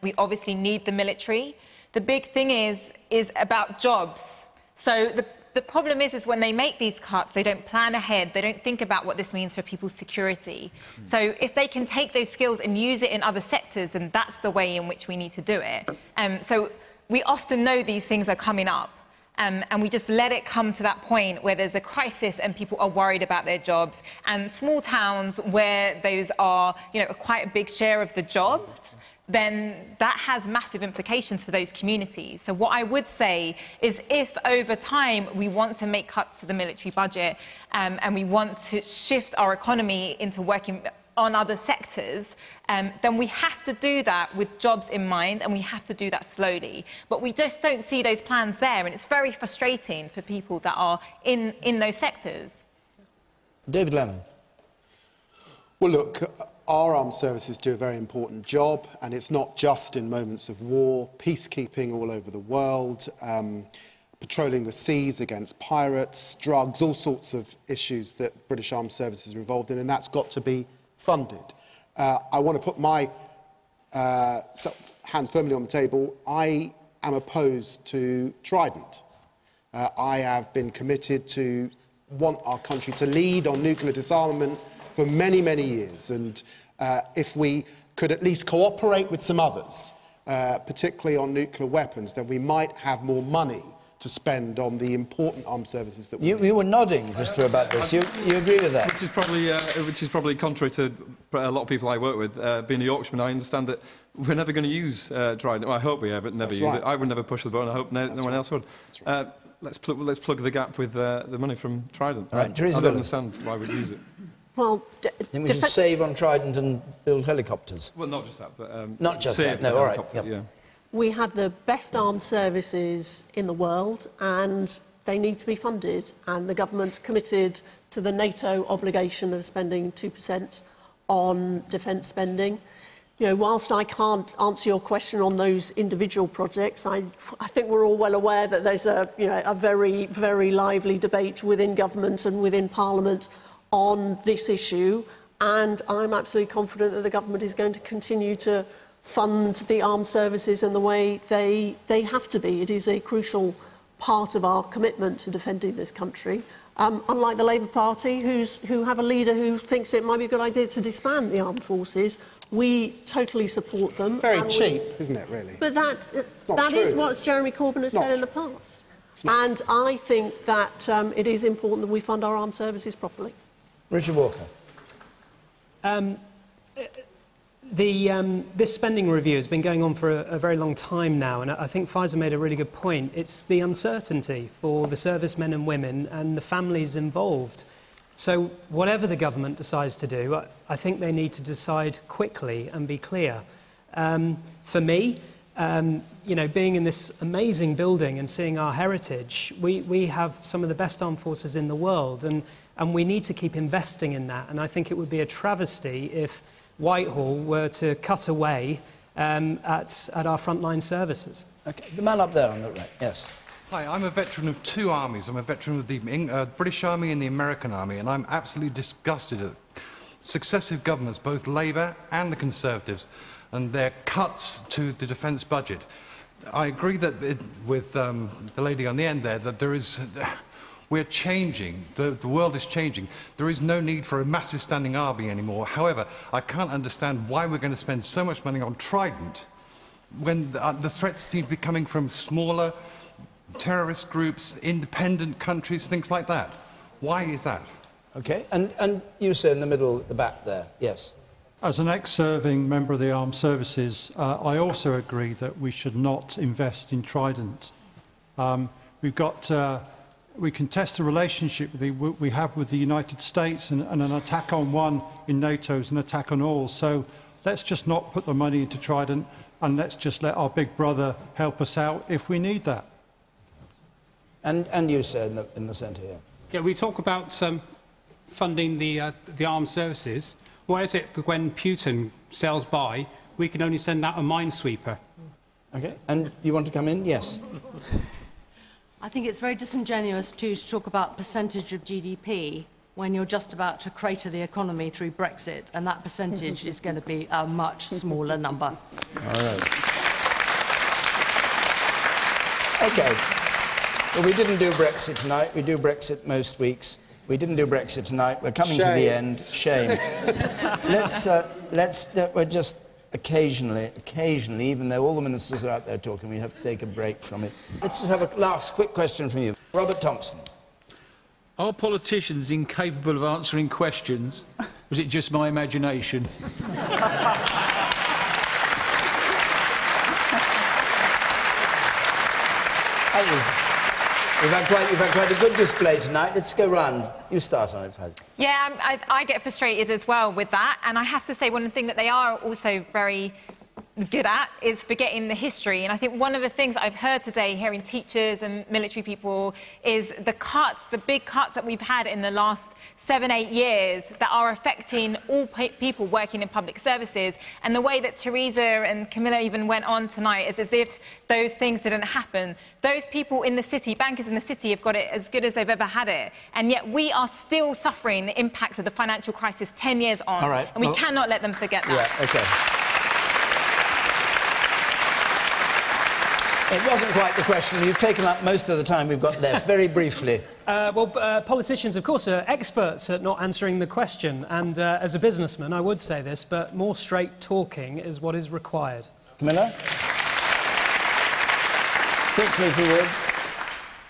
we obviously need the military. The big thing is about jobs. So the problem is when they make these cuts, they don't plan ahead. They don't think about what this means for people's security. So if they can take those skills and use it in other sectors, then that's the way in which we need to do it. So we often know these things are coming up. And we just let it come to that point where there's a crisis and people are worried about their jobs. And small towns where those are, quite a big share of the jobs, then that has massive implications for those communities. So what I would say is if over time we want to make cuts to the military budget and we want to shift our economy into working on other sectors, then we have to do that with jobs in mind, and we have to do that slowly. But we just don't see those plans there, and it's very frustrating for people that are in those sectors. David Lemon. Well, look, our armed services do a very important job, and it's not just in moments of war, peacekeeping all over the world, patrolling the seas against pirates, drugs, all sorts of issues that British armed services are involved in, and that's got to be funded. I want to put my hand firmly on the table. I am opposed to Trident. I have been committed to want our country to lead on nuclear disarmament for many, many years. And if we could at least cooperate with some others, particularly on nuclear weapons, then we might have more money to spend on the important armed services that we need. You were nodding, Christopher, about this. You agree with that? Which is probably contrary to a lot of people I work with. Being a Yorkshireman, I understand that we're never going to use Trident. Well, I hope we never use it. I would never push the button. I hope no one else would. Let's plug the gap with the money from Trident. All right, Theresa, I don't understand why we'd use it. Well, then we should save on Trident and build helicopters. Well, not just that, but not just that. No, all right. Yep. Yeah. We have the best armed services in the world, and they need to be funded. And the government's committed to the NATO obligation of spending 2% on defence spending. Whilst I can't answer your question on those individual projects, I think we're all well aware that there's a very, very lively debate within government and within Parliament on this issue. And I'm absolutely confident that the government is going to continue to fund the armed services in the way they have to be. It is a crucial part of our commitment to defending this country. Unlike the Labour Party, who have a leader who thinks it might be a good idea to disband the armed forces, we totally support them. Very cheap, isn't it, really? But that is what Jeremy Corbyn has said in the past. And I think that it is important that we fund our armed services properly. Richard Walker. This spending review has been going on for a very long time now, and I think Pfizer made a really good point. It's the uncertainty for the servicemen and women and the families involved. So whatever the government decides to do, I think they need to decide quickly and be clear. For me, you know, being in this amazing building and seeing our heritage, we have some of the best armed forces in the world, and we need to keep investing in that. And I think it would be a travesty if Whitehall were to cut away at our frontline services. Okay, the man up there on the right, yes. Hi, I'm a veteran of two armies. I'm a veteran of the British Army and the American Army, and I'm absolutely disgusted at successive governments, both Labour and the Conservatives, and their cuts to the defence budget. I agree that with the lady on the end there, that there is... We're changing. The world is changing. There is no need for a massive standing army anymore. However, I can't understand why we're going to spend so much money on Trident when the threats seem to be coming from smaller terrorist groups, independent countries, things like that. Why is that? Okay, and you, sir, in the middle at the back there, yes. As an ex-serving member of the armed services, I also agree that we should not invest in Trident. We contest the relationship we have with the United States, and an attack on one in NATO is an attack on all. So let's just not put the money into Trident, and let's just let our big brother help us out if we need that. And you, sir, in the centre here. Yeah, we talk about funding the armed services. Why is it that when Putin sails by, we can only send out a minesweeper? Okay, and you want to come in? Yes. I think it's very disingenuous to talk about percentage of GDP when you're just about to crater the economy through Brexit, and that percentage is going to be a much smaller number. All right. OK. Well, we didn't do Brexit tonight. We do Brexit most weeks. We didn't do Brexit tonight. We're coming to the end. Shame. We're just... Occasionally, even though all the ministers are out there talking, we have to take a break from it. Let's just have a last quick question from you. Robert Thompson. Are politicians incapable of answering questions? Was it just my imagination? You've had quite a good display tonight. Let's go round. You start on it, Faz. Yeah, I get frustrated as well with that. And I have to say, one thing that they are also very good at is forgetting the history. And I think one of the things I've heard today, hearing teachers and military people, is the cuts, the big cuts that we've had in the last 7-8 years that are affecting all people working in public services. And the way that Theresa and Camilla even went on tonight is as if those things didn't happen. Those people in the city, bankers in the city, have got it as good as they've ever had it. And yet we are still suffering the impacts of the financial crisis 10 years on. All right. And we cannot let them forget that. Yeah, OK. It wasn't quite the question. You've taken up most of the time we've got left. Very briefly. Politicians, of course, are experts at not answering the question. And as a businessman, I would say this, but more straight talking is what is required. Camilla? Quickly, if you would.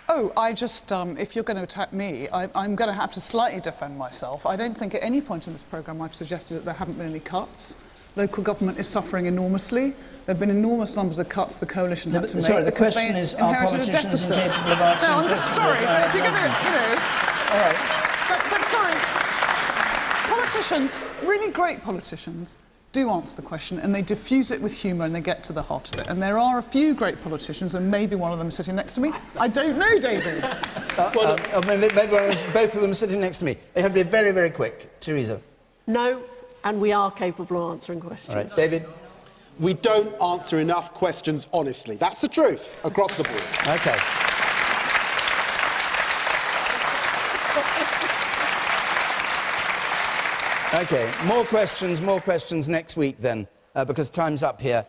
Oh, I just, if you're going to attack me, I'm going to have to slightly defend myself. I don't think at any point in this programme I've suggested that there haven't been any cuts. Local government is suffering enormously. There have been enormous numbers of cuts the coalition had to make. Sorry, the question is, are politicians incapable of answering? No, I'm just sorry. If you're going to, you know... All right. But sorry, politicians, really great politicians, do answer the question, and they diffuse it with humour and they get to the heart of it. And there are a few great politicians, and maybe one of them is sitting next to me. I don't know, David. Maybe both of them sitting next to me. They have to be very, very quick. Theresa. No, and we are capable of answering questions. All right, David. We don't answer enough questions honestly. That's the truth across the board. OK. OK, more questions next week then, because time's up here.